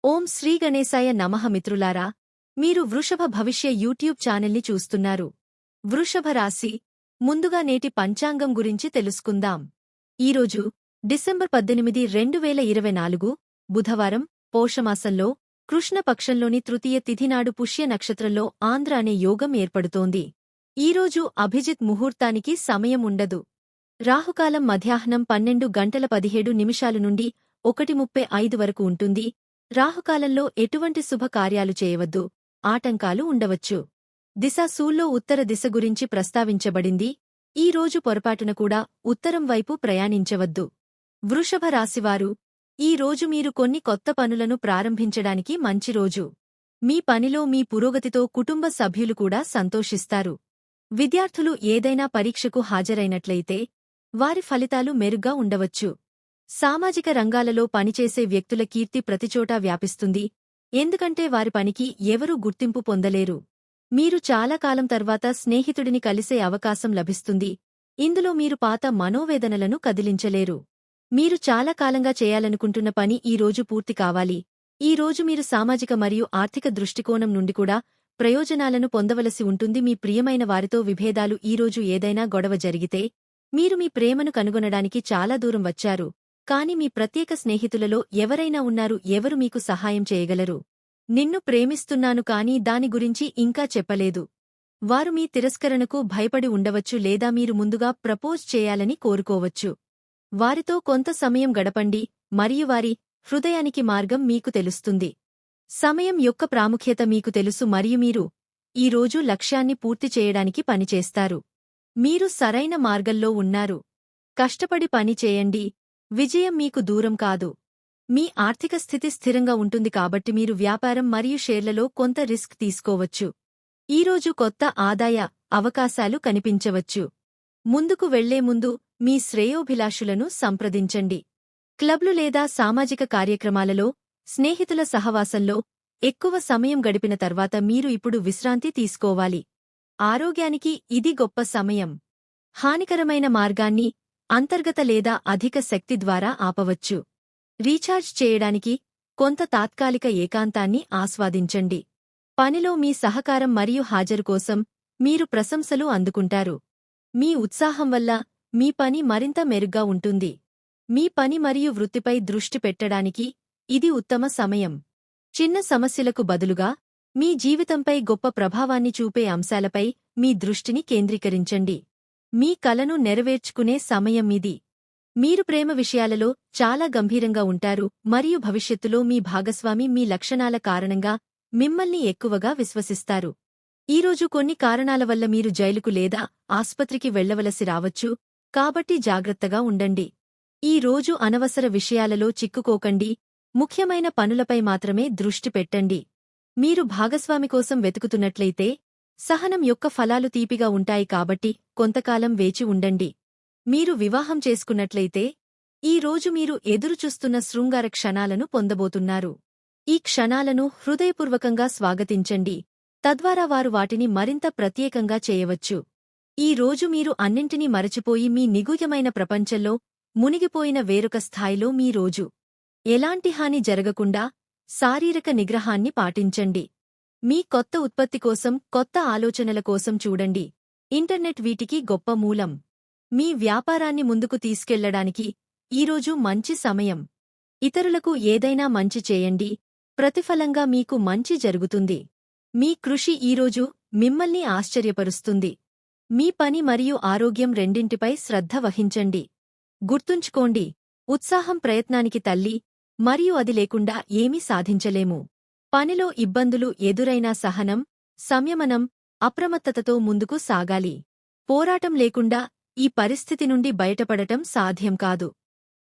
ఓం శ్రీ గణేశాయ నమః మిత్రులారా, మీరు వృషభ భవిష్య యూట్యూబ్ ఛానల్ని చూస్తున్నారు. వృషభ రాశి, ముందుగా నేటి పంచాంగం గురించి తెలుసుకుందాం. ఈరోజు డిసెంబర్ 18, 2024 బుధవారం, పౌషమాసంలో కృష్ణపక్షంలోని తృతీయ తిథినాడు పుష్య నక్షత్రంలో ఆంధ్ర అనే యోగం ఏర్పడుతోంది. ఈరోజు అభిజిత్ ముహూర్తానికి సమయం ఉండదు. రాహుకాలం మధ్యాహ్నం 12:17 నుండి 1:35 వరకు ఉంటుంది. రాహుకాలంలో ఎటువంటి శుభకార్యాలు చేయవద్దు, ఆటంకాలు ఉండవచ్చు. దిశ సూల్లో ఉత్తర దిశ గురించి ప్రస్తావించబడింది. ఈ రోజు పొరపాటున కూడా ఉత్తరం వైపు ప్రయాణించవద్దు. వృషభ రాశివారు, ఈ రోజు మీరు కొన్ని కొత్త పనులను ప్రారంభించడానికి మంచి రోజు. మీ పనిలో మీ పురోగతితో కుటుంబ సభ్యులు కూడా సంతోషిస్తారు. విద్యార్థులు ఏదైనా పరీక్షకు హాజరైనట్లయితే వారి ఫలితాలు మెరుగ్గా ఉండవచ్చు. సామాజిక రంగాలలో పనిచేసే వ్యక్తుల కీర్తి ప్రతిచోటా వ్యాపిస్తుంది. ఎందుకంటే వారి పనికి ఎవరూ గుర్తింపు పొందలేరు. మీరు చాలా కాలం తర్వాత స్నేహితుడిని కలిసే అవకాశం లభిస్తుంది. ఇందులో మీరు పాత మనోవేదనలను కదిలించలేరు. మీరు చాలా కాలంగా చేయాలనుకుంటున్న పని ఈ రోజు పూర్తి కావాలి. ఈ రోజు మీరు సామాజిక మరియు ఆర్థిక దృష్టికోణం నుండి కూడా ప్రయోజనాలను పొందవలసి ఉంటుంది. మీ ప్రియమైన వారితో విభేదాలు, ఈరోజు ఏదైనా గొడవ జరిగితే మీరు మీ ప్రేమను కనుగొనడానికి చాలా దూరం వచ్చారు. కాని మీ ప్రత్యేక స్నేహితులలో ఎవరైనా ఉన్నారు, ఎవరు మీకు సహాయం చేయగలరు. నిన్ను ప్రేమిస్తున్నాను కానీ దాని గురించి ఇంకా చెప్పలేదు. వారు మీ తిరస్కరణకు భయపడి ఉండవచ్చు, లేదా మీరు ముందుగా ప్రపోజ్ చేయాలని కోరుకోవచ్చు. వారితో కొంత సమయం గడపండి మరియు వారి హృదయానికి మార్గం మీకు తెలుస్తుంది. సమయం యొక్క ప్రాముఖ్యత మీకు తెలుసు మరియు మీరు ఈ రోజు లక్ష్యాన్ని పూర్తి చేయడానికి పనిచేస్తారు. మీరు సరైన మార్గంలో ఉన్నారు. కష్టపడి పని చేయండి. విజయం మీకు దూరం కాదు. మీ ఆర్థిక స్థితి స్థిరంగా ఉంటుంది కాబట్టి మీరు వ్యాపారం మరియు షేర్లలో కొంత రిస్క్ తీసుకోవచ్చు. ఈరోజు కొత్త ఆదాయ అవకాశాలు కనిపించవచ్చు. ముందుకు వెళ్లే ముందు మీ శ్రేయోభిలాషులను సంప్రదించండి. క్లబ్లు లేదా సామాజిక కార్యక్రమాలలో స్నేహితుల సహవాసంలో ఎక్కువ సమయం గడిపిన తర్వాత మీరు ఇప్పుడు విశ్రాంతి తీసుకోవాలి. ఆరోగ్యానికి ఇది గొప్ప సమయం. హానికరమైన మార్గాన్ని అంతర్గత లేదా అధిక శక్తి ద్వారా ఆపవచ్చు. రీఛార్జ్ చేయడానికి కొంత తాత్కాలిక ఏకాంతాన్ని ఆస్వాదించండి. పనిలో మీ సహకారం మరియు హాజరు కోసం మీరు ప్రశంసలు అందుకుంటారు. మీ ఉత్సాహం వల్ల మీ పని మరింత మెరుగ్గా ఉంటుంది. మీ పని మరియు వృత్తిపై దృష్టి పెట్టడానికి ఇది ఉత్తమ సమయం. చిన్న సమస్యలకు బదులుగా మీ జీవితంపై గొప్ప ప్రభావాన్ని చూపే అంశాలపై మీ దృష్టిని కేంద్రీకరించండి. మీ కలను నెరవేర్చుకునే సమయం ఇది. మీరు ప్రేమ విషయాలలో చాలా గంభీరంగా ఉంటారు మరియు భవిష్యత్తులో మీ భాగస్వామి మీ లక్షణాల కారణంగా మిమ్మల్ని ఎక్కువగా విశ్వసిస్తారు. ఈరోజు కొన్ని కారణాల వల్ల మీరు జైలుకు లేదా ఆస్పత్రికి వెళ్లవలసి రావచ్చు, కాబట్టి జాగ్రత్తగా ఉండండి. ఈ రోజు అనవసర విషయాలలో చిక్కుకోకండి. ముఖ్యమైన పనులపై మాత్రమే దృష్టి పెట్టండి. మీరు భాగస్వామి కోసం వెతుకుతున్నట్లయితే సహనం యొక్క ఫలాలు తీపిగా ఉంటాయి కాబట్టి కొంతకాలం వేచి ఉండండి. మీరు వివాహం చేసుకున్నట్లయితే ఈ రోజు మీరు ఎదురుచూస్తున్న శృంగార క్షణాలను పొందబోతున్నారు. ఈ క్షణాలను హృదయపూర్వకంగా స్వాగతించండి, తద్వారా వారు వాటిని మరింత ప్రత్యేకంగా చేయవచ్చు. ఈ రోజు మీరు అన్నింటినీ మరచిపోయి మీ నిగూఢమైన ప్రపంచంలో మునిగిపోయిన వేరొక స్థాయిలో మీ రోజు. ఎలాంటి హాని జరగకుండా శారీరక నిగ్రహాన్ని పాటించండి. మీ కొత్త ఉత్పత్తి కోసం కొత్త ఆలోచనల కోసం చూడండి. ఇంటర్నెట్ వీటికి గొప్ప మూలం. మీ వ్యాపారాన్ని ముందుకు తీసుకెళ్లడానికి ఈరోజు మంచి సమయం. ఇతరులకు ఏదైనా మంచి చేయండి, ప్రతిఫలంగా మీకు మంచి జరుగుతుంది. మీ కృషి ఈరోజు మిమ్మల్ని ఆశ్చర్యపరుస్తుంది. మీ పని మరియు ఆరోగ్యం రెండింటిపై శ్రద్ధ వహించండి. గుర్తుంచుకోండి, ఉత్సాహం ప్రయత్నానికి తల్లి మరియు అది లేకుండా ఏమీ సాధించలేము. పనిలో ఇబ్బందులు ఎదురైనా సహనం, సంయమనం, అప్రమత్తతతో ముందుకు సాగాలి. పోరాటం లేకుండా ఈ పరిస్థితి నుండి బయటపడటం సాధ్యం కాదు.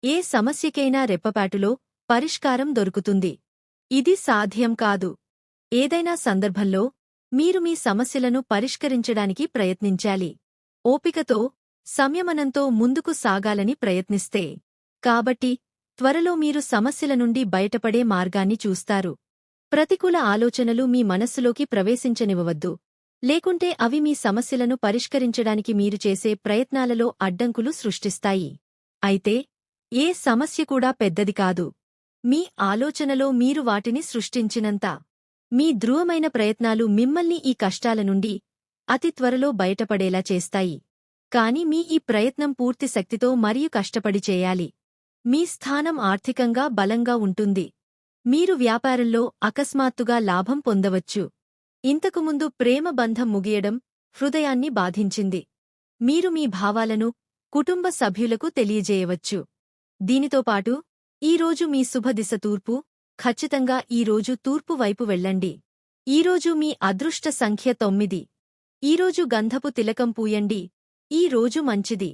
ఏ సమస్యకైనా రెప్పపాటులో పరిష్కారం దొరుకుతుంది. ఇది సాధ్యం కాదు. ఏదైనా సందర్భంలో మీరు మీ సమస్యలను పరిష్కరించడానికి ప్రయత్నించాలి. ఓపికతో, సంయమనంతో ముందుకు సాగాలని ప్రయత్నిస్తే. కాబట్టి త్వరలో మీరు సమస్యల నుండి బయటపడే మార్గాన్ని చూస్తారు. ప్రతికూల ఆలోచనలు మీ మనస్సులోకి ప్రవేశించనివ్వవద్దు, లేకుంటే అవి మీ సమస్యలను పరిష్కరించడానికి మీరు చేసే ప్రయత్నాలలో అడ్డంకులు సృష్టిస్తాయి. అయితే ఏ సమస్య కూడా పెద్దది కాదు. మీ ఆలోచనలో మీరు వాటిని సృష్టించినంత మీ ధృవమైన ప్రయత్నాలు మిమ్మల్ని ఈ కష్టాల నుండి అతి త్వరలో బయటపడేలా చేస్తాయి. కాని మీ ఈ ప్రయత్నం పూర్తి శక్తితో మరియు కష్టపడి చేయాలి. మీ స్థానం ఆర్థికంగా బలంగా ఉంటుంది. మీరు వ్యాపారంలో అకస్మాత్తుగా లాభం పొందవచ్చు. ఇంతకుముందు ప్రేమ బంధం ముగియడం హృదయాన్ని బాధించింది. మీరు మీ భావాలను కుటుంబ సభ్యులకు తెలియజేయవచ్చు. దీనితోపాటు ఈరోజు మీ శుభదిశ తూర్పు. ఖచ్చితంగా ఈరోజు తూర్పు వైపు వెళ్ళండి. ఈరోజు మీ అదృష్ట సంఖ్య 9. ఈరోజు గంధపు తిలకం పూయండి. ఈ రోజు మంచిది.